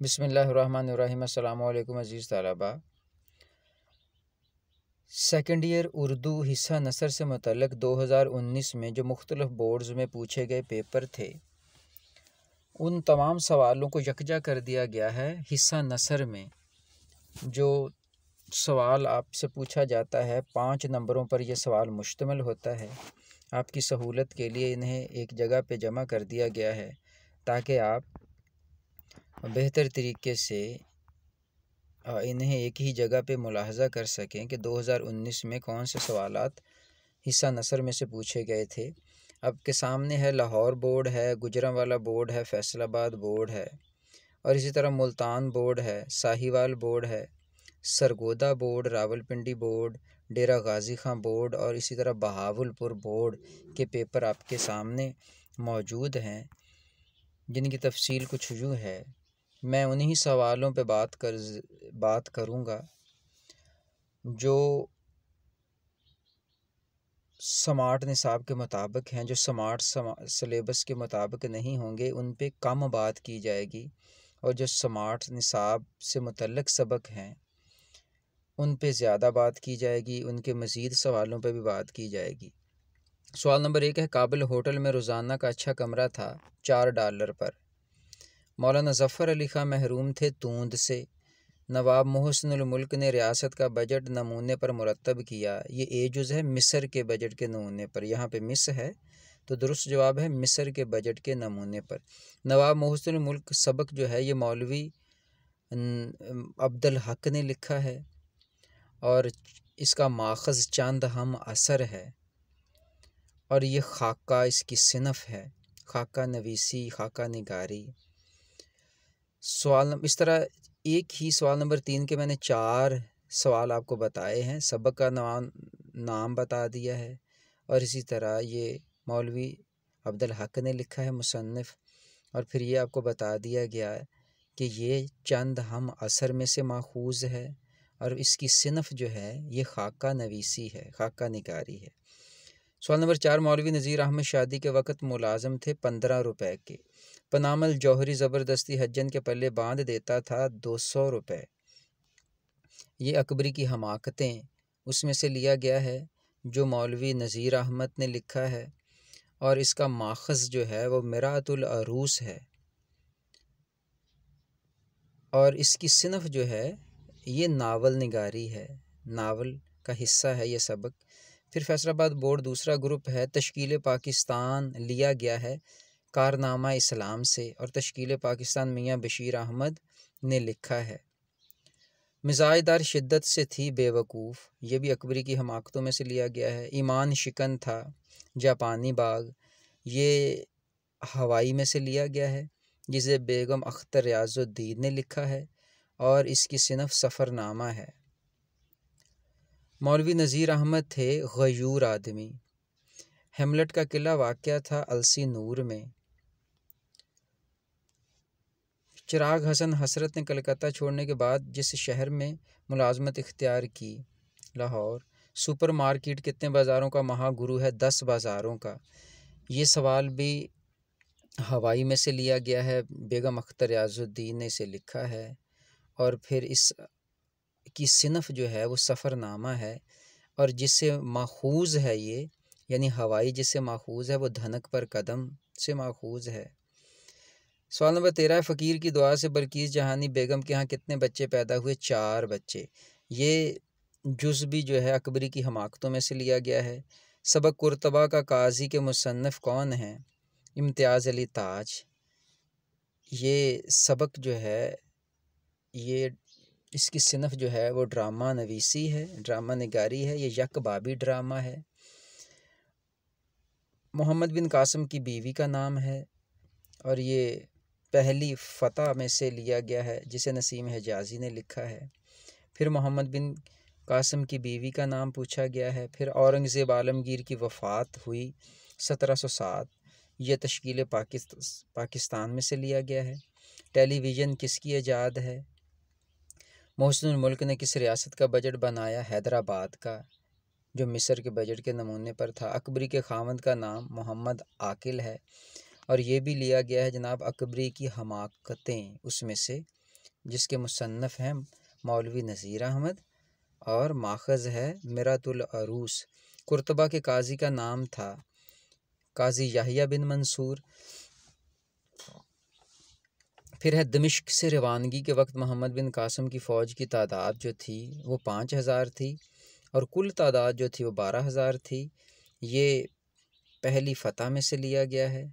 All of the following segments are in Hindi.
बिस्मिल्लाहिर्रहमानिर्रहीम। अस्सलामु अलैकुम अज़ीज़ तलबा। सेकेंड ईयर उर्दू हिस्सा नसर से मुतल्लिक़ 2019 में जो मुख्तलिफ़ बोर्ड्स में पूछे गए पेपर थे, उन तमाम सवालों को यकजा कर दिया गया है हिस्सा नसर में। जो सवाल आपसे पूछा जाता है 5 नंबरों पर यह सवाल मुश्तमिल होता है। आपकी सहूलत के लिए इन्हें एक जगह पे जमा कर दिया गया है ताकि आप बेहतर तरीके से इन्हें एक ही जगह पे मुलाहज़ा कर सकें कि 2019 में कौन से सवालात हिस्सा नसर में से पूछे गए थे। आपके सामने है लाहौर बोर्ड है, गुजरांवाला बोर्ड है, फैसलाबाद बोर्ड है, और इसी तरह मुल्तान बोर्ड है, साहिवाल बोर्ड है, सरगोदा बोर्ड, रावलपिंडी बोर्ड, डेरा गाजी खां बोर्ड और इसी तरह बहावलपुर बोर्ड के पेपर आपके सामने मौजूद हैं, जिनकी तफसील कुछ यूँ है। मैं उन्हीं सवालों पे बात करूँगा जो स्मार्ट निसाब के मुताबिक हैं। जो स्मार्ट सिलेबस के मुताबिक नहीं होंगे उन पे कम बात की जाएगी, और जो स्मार्ट निसाब से मुतल्लिक़ सबक हैं उन पे ज़्यादा बात की जाएगी। उनके मज़ीद सवालों पे भी बात की जाएगी। सवाल नंबर 1 है, काबिल होटल में रोज़ाना का अच्छा कमरा था $4 पर। मौलाना ज़फ़र अली ख़ां महरूम थे तूंद से। नवाब मोहसिनुल मुल्क ने रियासत का बजट नमूने पर मुरतब किया। ये एजुज़ है मिस्र के बजट के नमूने पर। यहाँ पे मिस्र है तो दुरुस्त जवाब है मिस्र के बजट के नमूने पर। नवाब मोहसिनुल मुल्क सबक जो है ये मौलवी अब्दुल हक ने लिखा है, और इसका माखज़ चंद हम असर है, और ये खाका इसकी सिनफ है, खाका नवीसी, खाका निगारी। सवाल इस तरह एक ही सवाल नंबर 3 के मैंने 4 सवाल आपको बताए हैं। सबक का नाम बता दिया है, और इसी तरह ये मौलवी अब्दुल हक ने लिखा है मुसन्निफ़, और फिर ये आपको बता दिया गया है कि ये चंद हम असर में से माखूज़ है, और इसकी सिनफ जो है ये खाका नवीसी है, खाका निगारी है। सवाल नंबर 4, मौलवी नज़ीर अहमद शादी के वक़्त मुलाज़म थे 15 रुपए के। पनामल जौहरी ज़बरदस्ती हज्जन के पल्ले बांध देता था 200 रुपए। ये अकबरी की हमाकतें उसमें से लिया गया है जो मौलवी नज़ीर अहमद ने लिखा है, और इसका माखज़ जो है वो मिरातुल अरूस है, और इसकी सिनफ जो है ये नावल निगारी है, नावल का हिस्सा है ये सबक। फिर फैसलाबाद बोर्ड दूसरा ग्रुप है। तश्कील पाकिस्तान लिया गया है कारनामा इस्लाम से, और तश्कील पाकिस्तान मियाँ बशीर अहमद ने लिखा है। मिजाजदार शिद्दत से थी बेवकूफ़, ये भी अकबरी की हमाकतों में से लिया गया है। ईमान शिकन था जापानी बाग, ये हवाई में से लिया गया है, जिसे बेगम अख्तर रियाजुद्दीन ने लिखा है, और इसकी सिनफ सफ़रनामा है। मौलवी नज़ीर अहमद थे गयूर आदमी। हेमलेट का किला वाक़या था अलसी नूर में। चिराग हसन हसरत ने कलकत्ता छोड़ने के बाद जिस शहर में मुलाजमत इख्तियार की, लाहौर, सुपर मार्केट कितने बाज़ारों का महागुरु है? 10 बाज़ारों का। ये सवाल भी हवाई में से लिया गया है, बेगम अख्तर रियाजुद्दीन ने इसे लिखा है, और फिर इस की सिनफ जो है वो सफ़रनामा है, और जिससे माखूज़ है ये, यानी हवाई जिससे माखूज़ है वो धनक पर कदम से माखूज़ है। सवाल नंबर 13 है, फ़कीर की दुआ से बल्कीस जहानी बेगम के यहाँ कितने बच्चे पैदा हुए? 4 बच्चे। ये जुज़ भी जो है अकबरी की हमाकतों में से लिया गया है। सबक कुर्तबा का काजी के मुसन्निफ़ कौन हैं? इम्तियाज़ अली ताज। ये सबक जो है ये इसकी सिनफ जो है वो ड्रामा नवीसी है, ड्रामा निगारी है। ये यकबाबी ड्रामा है। मोहम्मद बिन कासिम की बीवी का नाम है, और ये पहली फ़तह में से लिया गया है जिसे नसीम हिजाज़ी ने लिखा है। फिर मोहम्मद बिन कासिम की बीवी का नाम पूछा गया है। फिर औरंगज़ेब आलमगीर की वफ़ात हुई 1707, यह तश्कील पाकिस्तान में से लिया गया है। टेलीविज़न किसकी ईजाद है? मोहसिनुल मुल्क ने किस रियासत का बजट बनाया? हैदराबाद का, जो मिस्र के बजट के नमूने पर था। अकबरी के खावंद का नाम मोहम्मद आकिल है, और ये भी लिया गया है जनाब अकबरी की हमाकतें उसमें से। जिसके मुसन्नफ़ हैं मौलवी नज़ीर अहमद, और माखज़ है मिरातुल अरूस। कुर्तबा के काजी का नाम था काजी याहिया बिन मंसूर। फिर है दमिश्क से रवानगी के वक्त मोहम्मद बिन कासिम की फ़ौज की तादाद जो थी वो 5000 थी और कुल तादाद जो थी वो 12000 थी। ये पहली फ़तह में से लिया गया है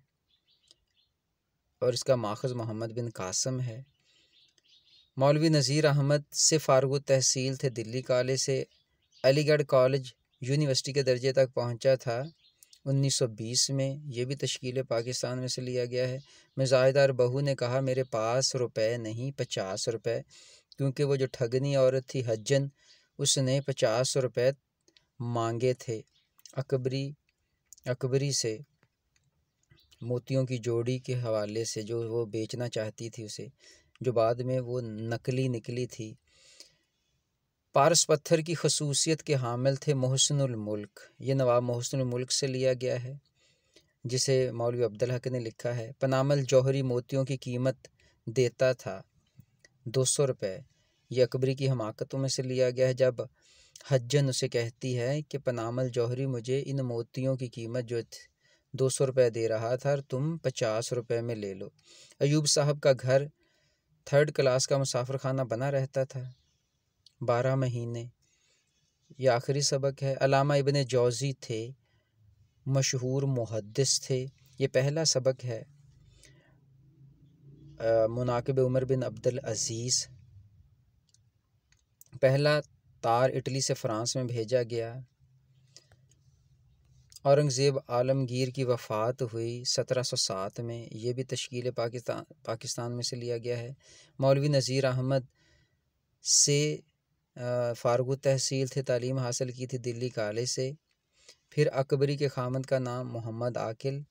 और इसका माखज़ मोहम्मद बिन कासिम है। मौलवी नज़ीर अहमद से फ़ारुक़ तहसील थे, दिल्ली कॉलेज से अलीगढ़ कॉलेज यूनिवर्सिटी के दर्जे तक पहुंचा था 1920 में। ये भी तश्कील पाकिस्तान में से लिया गया है। मिज़ाजदार बहू ने कहा मेरे पास रुपए नहीं 50 रुपए, क्योंकि वो जो ठगनी औरत थी हज्जन, उसने 50 रुपए मांगे थे अकबरी से मोतियों की जोड़ी के हवाले से, जो वो बेचना चाहती थी उसे, जो बाद में वो नकली निकली थी। पारस पत्थर की खसूसियत के हामिल थे मोहसिनुल मुल्क। ये नवाब मोहसिनुल मुल्क से लिया गया है, जिसे मौलवी अब्दुल हक ने लिखा है। पनामल जौहरी मोतियों की कीमत देता था 200 रुपये। ये अकबरी की हमाकतों में से लिया गया है, जब हज्जन उसे कहती है कि पनामल जौहरी मुझे इन मोतियों की कीमत जो 200 रुपये दे रहा था और तुम 50 रुपये में ले लो। अयूब साहब का घर 3rd क्लास का मुसाफिर खाना बना रहता था 12 महीने। ये आखिरी सबक है। अल्लामा इब्ने जौज़ी थे, मशहूर मुहद्दिस थे। ये पहला सबक है। मुनाकिब उमर बिन अब्दुल अज़ीज़। पहला तार इटली से फ़्रांस में भेजा गया। औरंगज़ेब आलमगीर की वफ़ात हुई 1707 में। ये भी तश्कील पाकिस्तान में से लिया गया है। मौलवी नज़ीर अहमद से फ़ारुक़ तहसील थे, तालीम हासिल की थी दिल्ली कॉलेज से। फिर अकबरी के खामद का नाम मोहम्मद आकिल।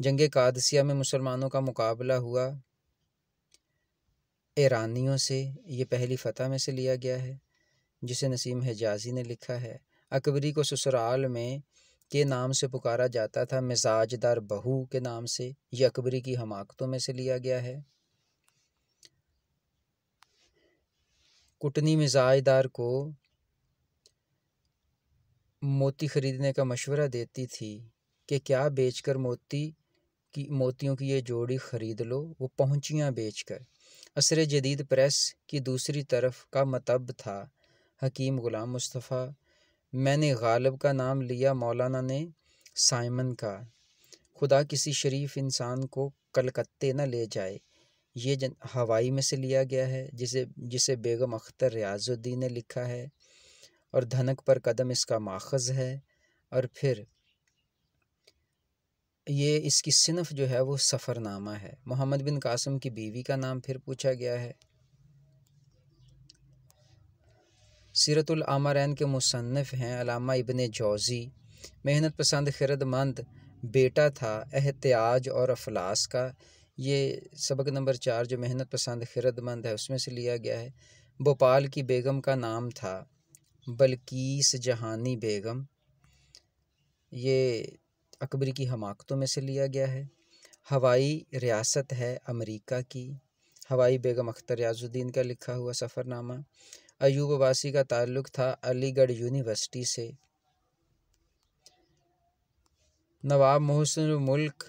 जंग कादसिया में मुसलमानों का मुकाबला हुआ ईरानियों से। ये पहली फ़तह में से लिया गया है, जिसे नसीम हिजाज़ी ने लिखा है। अकबरी को ससुराल में के नाम से पुकारा जाता था, मिजाजदार बहू के नाम से। ये अकबरी की हमाकतों में से लिया गया है। कुटनी मिजाजदार को मोती खरीदने का मशवरा देती थी कि क्या बेचकर मोतियों की ये जोड़ी ख़रीद लो, वो पहुँचियाँ बेचकर। असर जदीद प्रेस की दूसरी तरफ का मतब था हकीम ग़ुलाम मुस्तफ़ा। मैंने गालिब का नाम लिया, मौलाना ने साइमन का। खुदा किसी शरीफ इंसान को कलकत्ते न ले जाए। ये हवाई में से लिया गया है, जिसे बेगम अख्तर रियाजुद्दीन ने लिखा है, और धनक पर कदम इसका माखज़ है। और फिर ये इसकी सिनफ जो है वो सफ़रनामा है। मोहम्मद बिन कासिम की बीवी का नाम फिर पूछा गया है। सीरतुल आमरैन के मुसन्निफ़ हैं अल्लामा इब्ने जौज़ी। मेहनत पसंद खिरदमंद बेटा था एहतियाज और अफलास का। ये सबक नंबर 4 जो मेहनत पसंद खिरदमंद है उसमें से लिया गया है। भोपाल की बेगम का नाम था बल्कीस जहानी बेगम। ये अकबरी की हमाकतों में से लिया गया है। हवाई रियासत है अमेरिका की। हवाई बेगम अख्तर रियाजुद्दीन का लिखा हुआ सफ़रनामा। अयूब अब्बासी का ताल्लुक़ था अलीगढ़ यूनिवर्सिटी से। नवाब मोहसिन मुल्क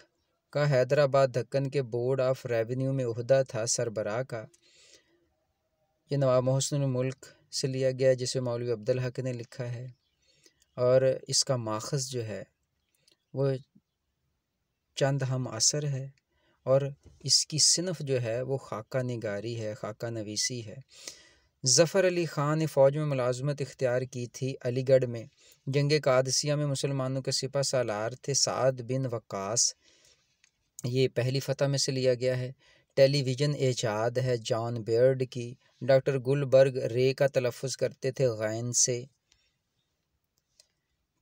का हैदराबाद दक्कन के बोर्ड ऑफ रेवेन्यू में ओहदा था सरबराह का। ये नवाब मोहसिन मुल्क से लिया गया, जिसे मौलवी अब्दुल हक ने लिखा है, और इसका माखज़ जो है वो चंद हम असर है, और इसकी सिनफ जो है वो खाका निगारी है, खाका नवीसी है। ज़फ़र अली ख़ान ने फ़ौज में मुलाज़मत इख्तियार की थी अलीगढ़ में। जंग कादसिया में मुसलमानों के सिपा सालार थे साद बिन वक़ास। ये पहली फ़तह में से लिया गया है। टेलीविज़न ईजाद है जॉन बेयर्ड की। डॉक्टर गुलबर्ग रे का तलफ़्फ़ुज़ करते थे गैन से।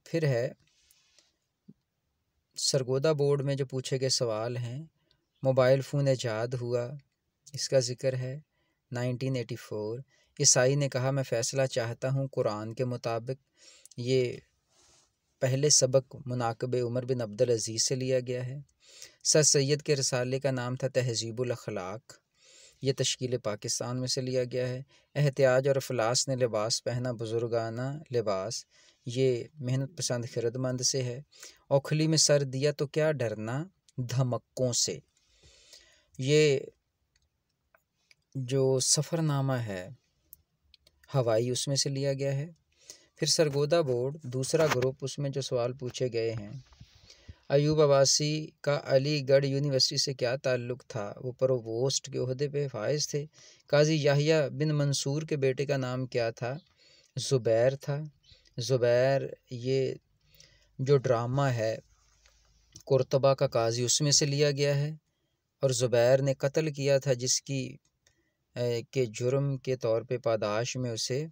फिर है सरगोदा बोर्ड में जो पूछे गए सवाल हैं। मोबाइल फ़ोन ईजाद हुआ, इसका ज़िक्र है 1984। ईसाई ने कहा मैं फ़ैसला चाहता हूँ कुरान के मुताबिक। ये पहले सबक मुनाकिब उमर बिन अब्दुल अज़ीज़ से लिया गया है। सर सैयद के रसाले का नाम था तहज़ीबुल अखलाक। ये तश्कील पाकिस्तान में से लिया गया है। एहतियाज और अफलास ने लिबास पहना बुजुर्गाना लिबास, ये मेहनत पसंद खिरदमंद से है। औखली में सर दिया तो क्या डरना धमक्कों से, ये जो सफ़रनामा है हवाई उसमें से लिया गया है। फिर सरगोदा बोर्ड दूसरा ग्रुप, उसमें जो सवाल पूछे गए हैं, अयूब अब्बासी का अलीगढ़ यूनिवर्सिटी से क्या ताल्लुक़ था, वो प्रोवोस्ट के ओहदे पे फाइज थे। काजी याहिया बिन मंसूर के बेटे का नाम क्या था, ज़ुबैर था। ज़ुबैर ये जो ड्रामा है कुर्तबा का काजी उसमें से लिया गया है। और ज़ुबैर ने कत्ल किया था जिसकी के जुर्म के तौर पे पादाश में उसे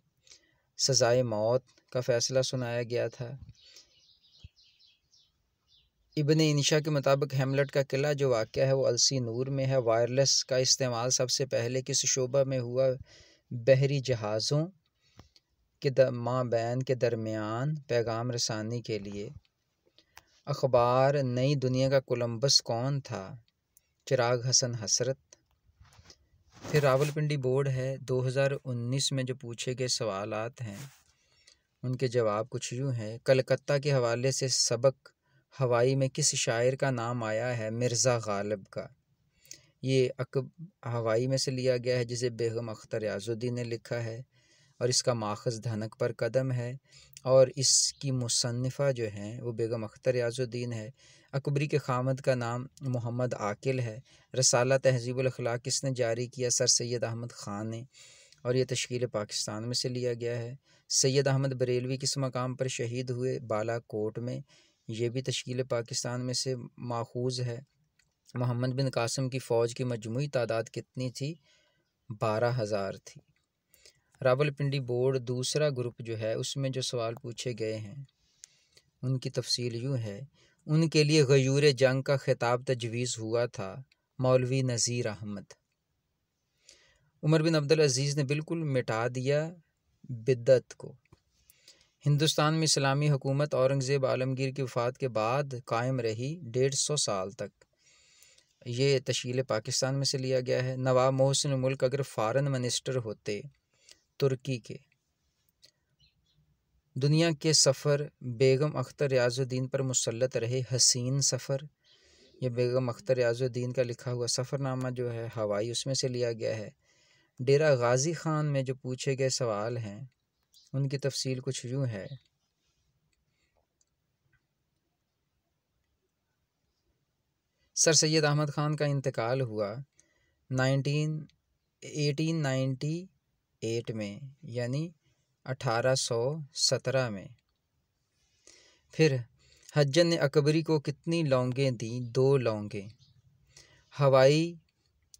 सज़ाए मौत का फ़ैसला सुनाया गया था। इब्न इंशा के मुताबिक हेमलेट का किला जो वाक़या है वो अलसी नूर में है। वायरलेस का इस्तेमाल सबसे पहले किस शोबा में हुआ, बहरी जहाज़ों के माबैन के दरमियान पैगाम रसानी के लिए। अखबार नई दुनिया का कोलंबस कौन था, चिराग हसन हसरत। फिर रावलपिंडी बोर्ड है 2019 में जो पूछे गए सवालात हैं उनके जवाब कुछ यूँ हैं। कलकत्ता के हवाले से सबक हवाई में किस शायर का नाम आया है, मिर्ज़ा गालिब का। ये हवाई में से लिया गया है जिसे बेगम अख्तर याजुद्दीन ने लिखा है और इसका माखज़ धनक पर कदम है और इसकी मुसन्निफ़ा जो हैं वो बेगम अख्तर याजुद्दीन है। अकबरी के खामद का नाम मोहम्मद आकिल है। रसाला तहज़ीबुल अखलाक किसने जारी किया, सर सैयद अहमद ख़ान ने, और ये तश्कील पाकिस्तान में से लिया गया है। सैयद अहमद बरेलवी किस मकाम पर शहीद हुए, बालाकोट में, ये भी तश्कील पाकिस्तान में से माखूज़ है। मोहम्मद बिन कासिम की फ़ौज की मजमूई तादाद कितनी थी, 12,000 थी। रावलपिंडी बोर्ड दूसरा ग्रुप जो है उसमें जो सवाल पूछे गए हैं उनकी तफसील यूँ है। उनके लिए गयूर जंग का खिताब तजवीज़ हुआ था, मौलवी नज़ीर अहमद। उमर बिन अब्दुल अज़ीज़ ने बिल्कुल मिटा दिया बिद्दत को। हिंदुस्तान में इस्लामी हुकूमत औरंगज़ेब आलमगीर की वफ़ात के बाद कायम रही 150 साल तक, ये तश्कील पाकिस्तान में से लिया गया है। नवाब मोहसिन मुल्क अगर फ़ॉरेन मिनिस्टर होते तुर्की के, दुनिया के सफ़र बेगम अख्तर याजुद्दीन पर मुसल्लत रहे हसीन सफ़र, ये बेगम अख्तर याजुद्दीन का लिखा हुआ सफ़रनामा जो है हवाई उसमें से लिया गया है। डेरा गाज़ी ख़ान में जो पूछे गए सवाल हैं उनकी तफसील कुछ यूँ है। सर सैयद अहमद ख़ान का इंतकाल हुआ 1898 में, यानी 1817 में। फिर हज्जन ने अकबरी को कितनी लौंगें दी, 2 लौंगें। हवाई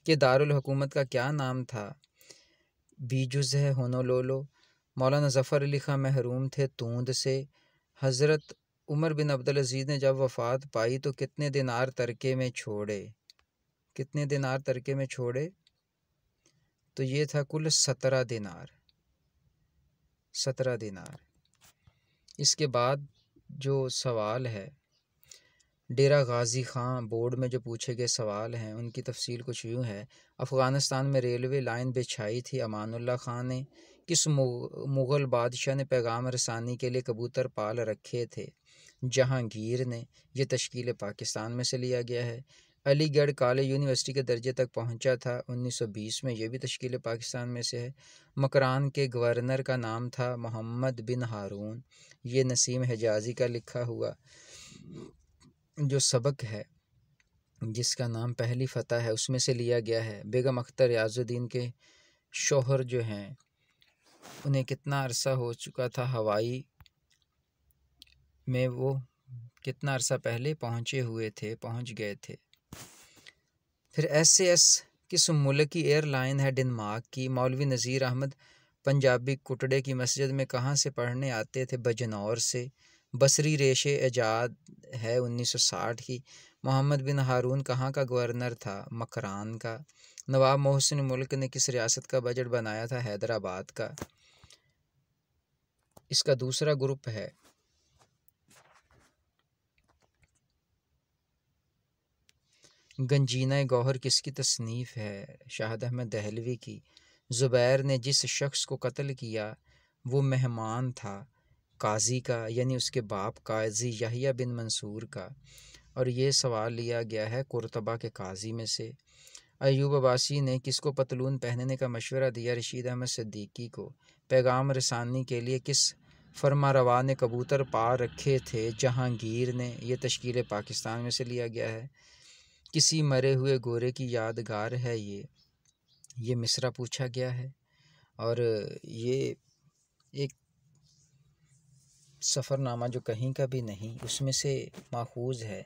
के दारुल हुकूमत का क्या नाम था, बीजुज़ है होनोलोलो। मौलाना ज़फ़र अली ख़ां महरूम थे तूंद से। हज़रत उमर बिन अब्दुल अज़ीज़ ने जब वफ़ात पाई तो कितने दिनार तरके में छोड़े, कितने दिनार तरके में छोड़े, तो ये था कुल 17 दिनार, 17 दिनार। इसके बाद जो सवाल है डेरा गाज़ी ख़ान बोर्ड में जो पूछे गए सवाल हैं उनकी तफसील कुछ यूँ है। अफ़गानिस्तान में रेलवे लाइन बिछाई थी अमानुल्लाह ख़ान ने। किस मुग़ल बादशाह ने पैगाम रसानी के लिए कबूतर पाल रखे थे, जहांगीर ने, यह तश्कील पाकिस्तान में से लिया गया है। अलीगढ़ कॉलेज यूनिवर्सिटी के दर्जे तक पहुँचा था 1920 में, यह भी तश्कील पाकिस्तान में से है। मकरान के गवर्नर का नाम था मोहम्मद बिन हारून, ये नसीम हिजाज़ी का लिखा हुआ जो सबक है जिसका नाम पहली फ़तह है उसमें से लिया गया है। बेगम अख्तर याजुद्दीन के शौहर जो हैं उन्हें कितना अरसा हो चुका था हवाई में, वो कितना अरसा पहले पहुंच गए थे। फिर SAS किस मुल्क की एयरलाइन है, डेनमार्क की। मौलवी नज़ीर अहमद पंजाबी कुटड़े की मस्जिद में कहाँ से पढ़ने आते थे, बजनौर से। बसरी रेशे ईजाद है 1960 की। मोहम्मद बिन हारून कहाँ का गवर्नर था, मकरान का। नवाब मोहसिन मुल्क ने किस रियासत का बजट बनाया था, हैदराबाद का। इसका दूसरा ग्रुप है गंजीना गौहर किसकी तसनीफ़ है? शाहिद अहमद दहलवी की। ज़ुबैर ने जिस शख्स को कत्ल किया वो मेहमान था काजी का, यानी उसके बाप काजी यहया बिन मंसूर का। और ये सवाल लिया गया है कुर्तबा के काजी में से। अयूब अब्बासी ने किसको पतलून पहनने का मशवरा दिया? रशीद अहमद सिद्दीकी को। पैगाम रसानी के लिए किस फरमारवा ने कबूतर पा रखे थे? जहांगीर ने। यह तश्कील पाकिस्तान में से लिया गया है। किसी मरे हुए गोरे की यादगार है ये मिसरा पूछा गया है। और ये एक सफ़रनामा जो कहीं का भी नहीं उसमें से माखूज़ है।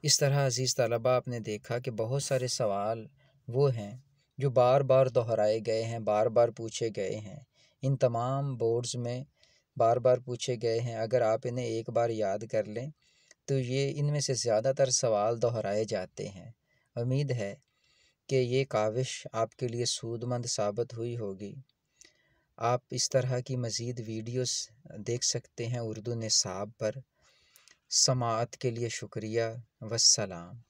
इस तरह अज़ीज़ तलबा आपने देखा कि बहुत सारे सवाल वो हैं जो बार बार दोहराए गए हैं, बार बार पूछे गए हैं। इन तमाम बोर्ड्स में बार बार पूछे गए हैं। अगर आप इन्हें एक बार याद कर लें तो ये इनमें से ज़्यादातर सवाल दोहराए जाते हैं। उम्मीद है कि ये काविश आपके लिए सूदमंद साबित हुई होगी। आप इस तरह की मज़ीद वीडियोस देख सकते हैं उर्दू निसाब पर। समाअत के लिए शुक्रिया। वस्सलाम।